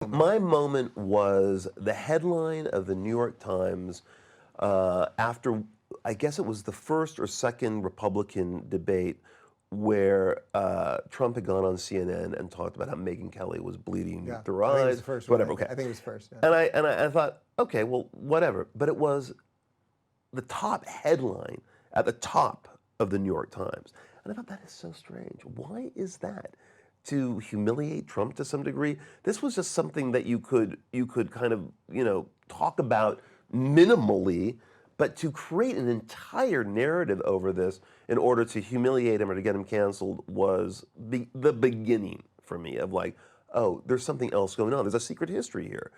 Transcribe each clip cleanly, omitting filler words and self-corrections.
My moment was the headline of the New York Times after, I guess it was the first or second Republican debate where Trump had gone on CNN and talked about how Megyn Kelly was bleeding Yeah, through her I think it was eyes, the first one. whatever. Okay, I think it was first. Yeah. and I thought, okay, well, whatever. But it was the top headline at the top of the New York Times, and I thought that is so strange. Why is that? To humiliate Trump to some degree. This was just something that you could kind of talk about minimally, but to create an entire narrative over this in order to humiliate him or to get him canceled was the beginning for me of like, oh, there's something else going on. There's a secret history here.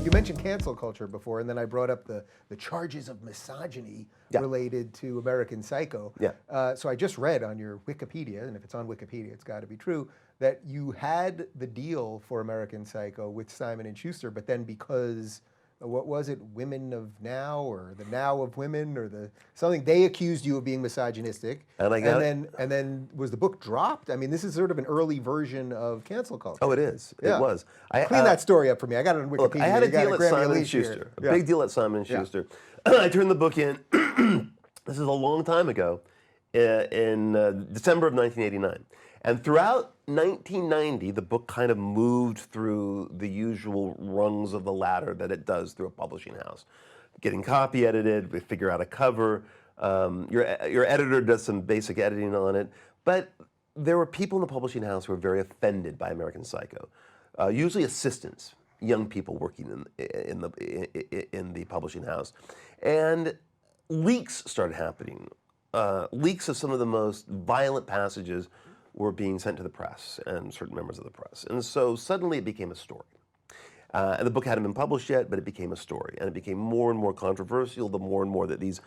You mentioned cancel culture before, and then I brought up the charges of misogyny Yeah. related to American Psycho. Yeah. So I just read on your Wikipedia, and if it's on Wikipedia, it's got to be true, that you had the deal for American Psycho with Simon and Schuster, but then because what was it, Women of Now, or the Now of Women, or the something, they accused you of being misogynistic, And I got and then was the book dropped? I mean, this is sort of an early version of cancel culture. Oh, it is. Yeah. It was. Clean that story up for me. I got it on Wikipedia. Look, I had a You got deal at Grammy Simon and Elise here. Schuster. A Yeah. big deal at Simon and Yeah. Schuster. I turned the book in. This is a long time ago, in December of 1989. And throughout 1990, the book kind of moved through the usual rungs of the ladder that it does through a publishing house. Getting copy edited, we figure out a cover. Your editor does some basic editing on it. But there were people in the publishing house who were very offended by American Psycho. Usually assistants, young people working in the publishing house. And leaks started happening. Leaks of some of the most violent passages were being sent to the press and certain members of the press. And so suddenly it became a story. And the book hadn't been published yet, but it became a story. And it became more and more controversial the more and more that these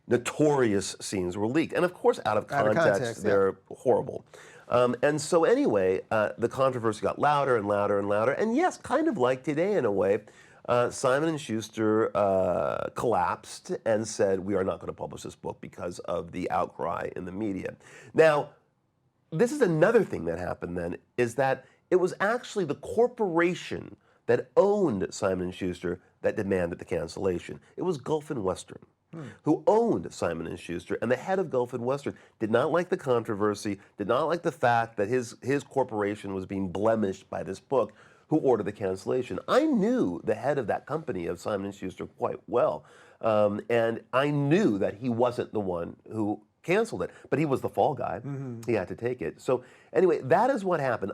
notorious scenes were leaked. And of course, out of context, they're horrible. And so anyway, the controversy got louder and louder and louder. And yes, kind of like today in a way, Simon & Schuster collapsed and said, we are not going to publish this book because of the outcry in the media. Now, this is another thing that happened then, is that it was actually the corporation that owned Simon & Schuster that demanded the cancellation. It was Gulf and Western, who owned Simon & Schuster, and the head of Gulf and Western did not like the controversy, did not like the fact that his corporation was being blemished by this book, who ordered the cancellation. I knew the head of that company, of Simon & Schuster, quite well, and I knew that he wasn't the one who canceled it, but he was the fall guy. He had to take it. So anyway, that is what happened.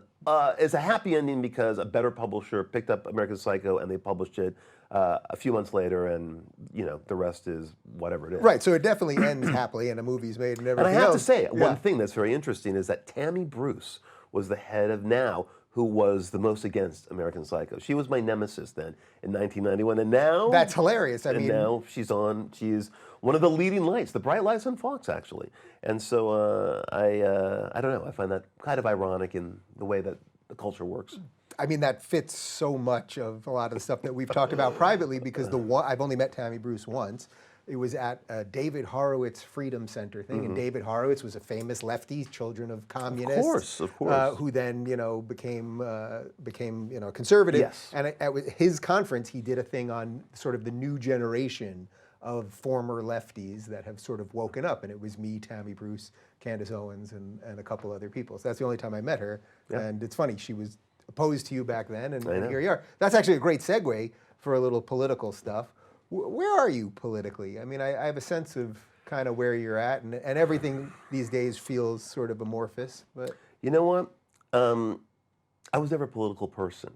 It's a happy ending because a better publisher picked up American Psycho and they published it a few months later, and the rest is whatever it is. Right, so it definitely ends happily, and a movie's made and everything And I have to else. say, one thing that's very interesting is that Tammy Bruce was the head of Now, who was the most against American Psycho. She was my nemesis then in 1991, and now That's hilarious. I mean, now she's one of the leading lights, the bright lights on Fox, actually. And so I don't know. I find that kind of ironic in the way that the culture works. I mean, that fits so much of a lot of the stuff that we've talked about privately, because I've only met Tammy Bruce once. It was at a David Horowitz Freedom Center thing, and David Horowitz was a famous lefty, children of communists, Of course. who then became conservative. Yes. And at his conference, he did a thing on sort of the new generation of former lefties that have sort of woken up, and it was me, Tammy Bruce, Candace Owens, and a couple other people. So that's the only time I met her. Yeah. And it's funny, she was opposed to you back then, and know. here you are. That's actually a great segue for a little political stuff. Where are you politically? I mean, I have a sense of kind of where you're at, and everything these days feels sort of amorphous. But You know what? I was never a political person.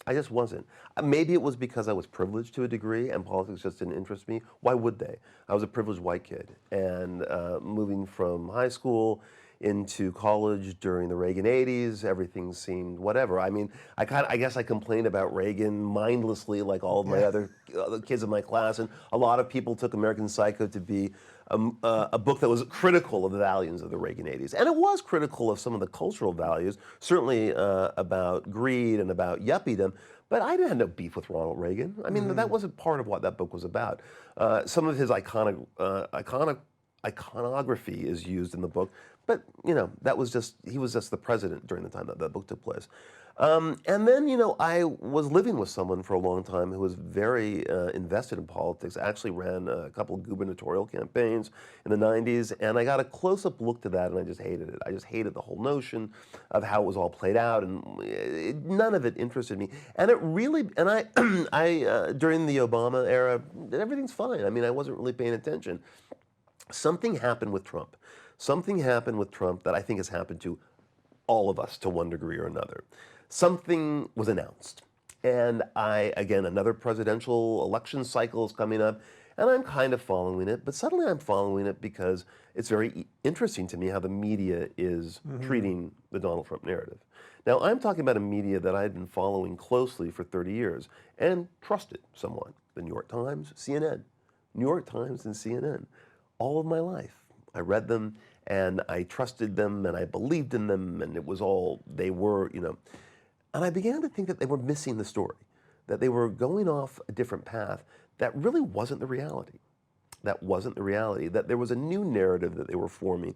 I just wasn't. Maybe it was because I was privileged to a degree and politics just didn't interest me. Why would they? I was a privileged white kid, and moving from high school into college during the Reagan 80s, everything seemed whatever. I mean, I guess I complained about Reagan mindlessly like all of my other kids in my class, and a lot of people took American Psycho to be a book that was critical of the values of the Reagan 80s. And it was critical of some of the cultural values, certainly about greed and about yuppiedom, But I had no beef with Ronald Reagan. I mean, that wasn't part of what that book was about. Some of his iconography is used in the book, but that was he was just the president during the time that book took place. And then, I was living with someone for a long time who was very invested in politics. I actually ran a couple of gubernatorial campaigns in the 90s, and I got a close-up look to that, and I just hated it. I just hated the whole notion of how it was all played out, and none of it interested me. And it really, and I during the Obama era, everything's fine. I mean, I wasn't really paying attention. Something happened with Trump. Something happened with Trump that I think has happened to all of us to one degree or another. Something was announced. And again, another presidential election cycle is coming up, and I'm kind of following it, but suddenly I'm following it because it's very interesting to me how the media is treating the Donald Trump narrative. Now, I'm talking about a media that I've been following closely for 30 years and trusted somewhat. The New York Times, CNN. New York Times and CNN. All of my life. I read them, and I trusted them, and I believed in them, and it was all, they were, And I began to think that they were missing the story, that they were going off a different path that really wasn't the reality. That wasn't the reality, that there was a new narrative that they were forming.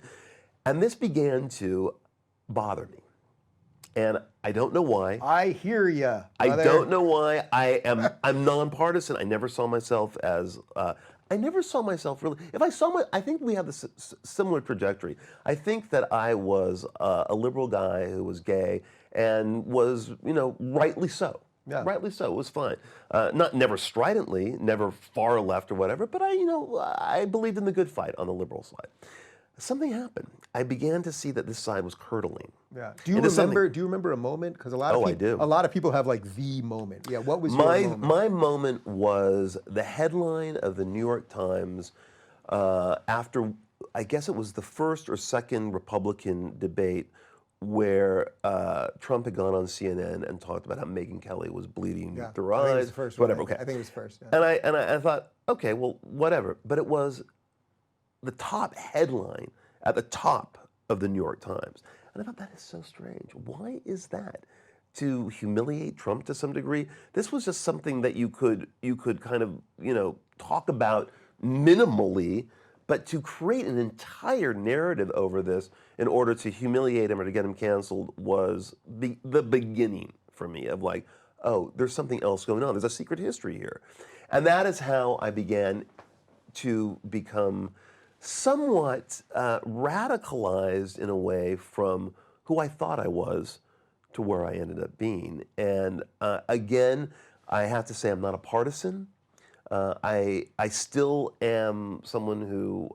And this began to bother me. And I don't know why. I hear ya. I don't know why. I'm nonpartisan. I never saw myself as I never saw myself really. I think we have this similar trajectory. I think that I was a liberal guy who was gay and was, rightly so. Yeah. Rightly so. It was fine. Never stridently, never far left or whatever, but I believed in the good fight on the liberal side. Something happened. I began to see that this side was curdling. Yeah. Do you remember a moment? Because a lot of people have like the moment. Yeah. What was your moment? My moment was the headline of the New York Times after, I guess it was the first or second Republican debate where Trump had gone on CNN and talked about how Megyn Kelly was bleeding through her eyes. I think it was the first whatever. One. Okay. I think it was first. Yeah. And I thought, okay, well, whatever. But it was the top headline at the top of the New York Times. And I thought, that is so strange. Why is that? To humiliate Trump to some degree? This was just something that you could kind of, talk about minimally, but to create an entire narrative over this in order to humiliate him or to get him canceled was the beginning for me of like, oh, there's something else going on. There's a secret history here. And that is how I began to become somewhat radicalized in a way from who I thought I was to where I ended up being. And again, I have to say I'm not a partisan. I still am someone who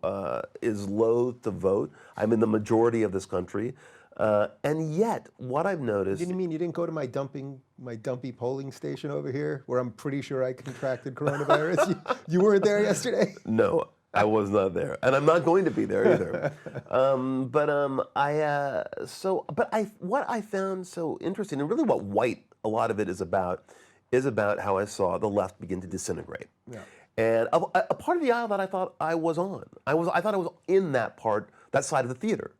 is loath to vote. I'm in the majority of this country. And yet, what I've noticed... You didn't go to my dumpy polling station over here, where I'm pretty sure I contracted coronavirus? you weren't there yesterday? No, I was not there, and I'm not going to be there either. What I found so interesting, and really what White, a lot of it is about how I saw the left begin to disintegrate. Yeah. And a part of the aisle that I thought I was on, I thought I was in that side of the theater.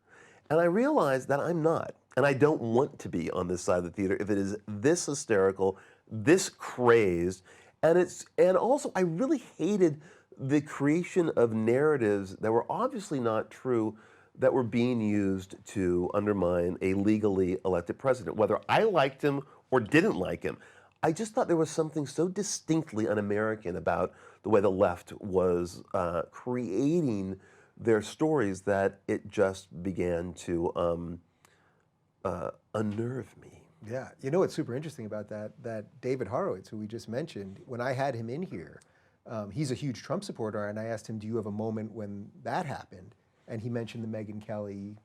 And I realized that I'm not, and I don't want to be on this side of the theater if it is this hysterical, this crazed, and also I really hated the creation of narratives that were obviously not true that were being used to undermine a legally elected president, whether I liked him or didn't like him. I just thought there was something so distinctly un-American about the way the left was creating their stories that it just began to unnerve me. Yeah. You know what's super interesting about that David Horowitz, who we just mentioned, when I had him in here, he's a huge Trump supporter, and I asked him, do you have a moment when that happened? And he mentioned the Megyn Kelly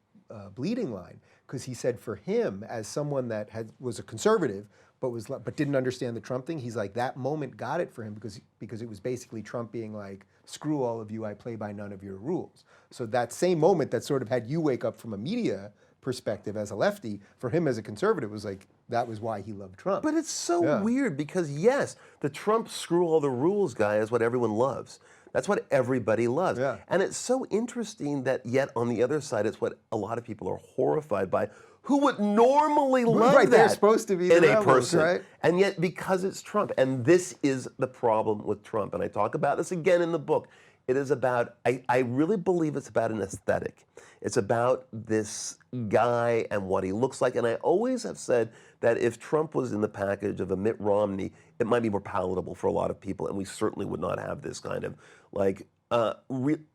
bleeding line, because he said for him, as someone that was a conservative, but didn't understand the Trump thing, he's like, that moment got it for him because it was basically Trump being like, screw all of you, I play by none of your rules. So that same moment that sort of had you wake up from a media perspective as a lefty, for him as a conservative was like, that was why he loved Trump. But it's so weird because yes, the Trump screw all the rules guy is what everyone loves. That's what everybody loves. Yeah. And it's so interesting that yet on the other side, it's what a lot of people are horrified by, who would normally love Right, that they're supposed to be the in a rebels, person. right? And yet, because it's Trump, and this is the problem with Trump, and I talk about this again in the book, it is about, I really believe it's about an aesthetic. It's about this guy and what he looks like. And I always have said that if Trump was in the package of a Mitt Romney, it might be more palatable for a lot of people. And we certainly would not have this kind of like,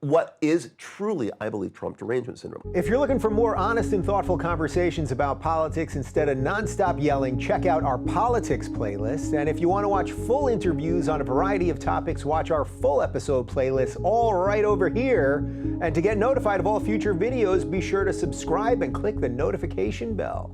what is truly, I believe, Trump derangement syndrome. If you're looking for more honest and thoughtful conversations about politics instead of nonstop yelling, check out our politics playlist. And if you want to watch full interviews on a variety of topics, watch our full episode playlist all right over here. And to get notified of all future videos, be sure to subscribe and click the notification bell.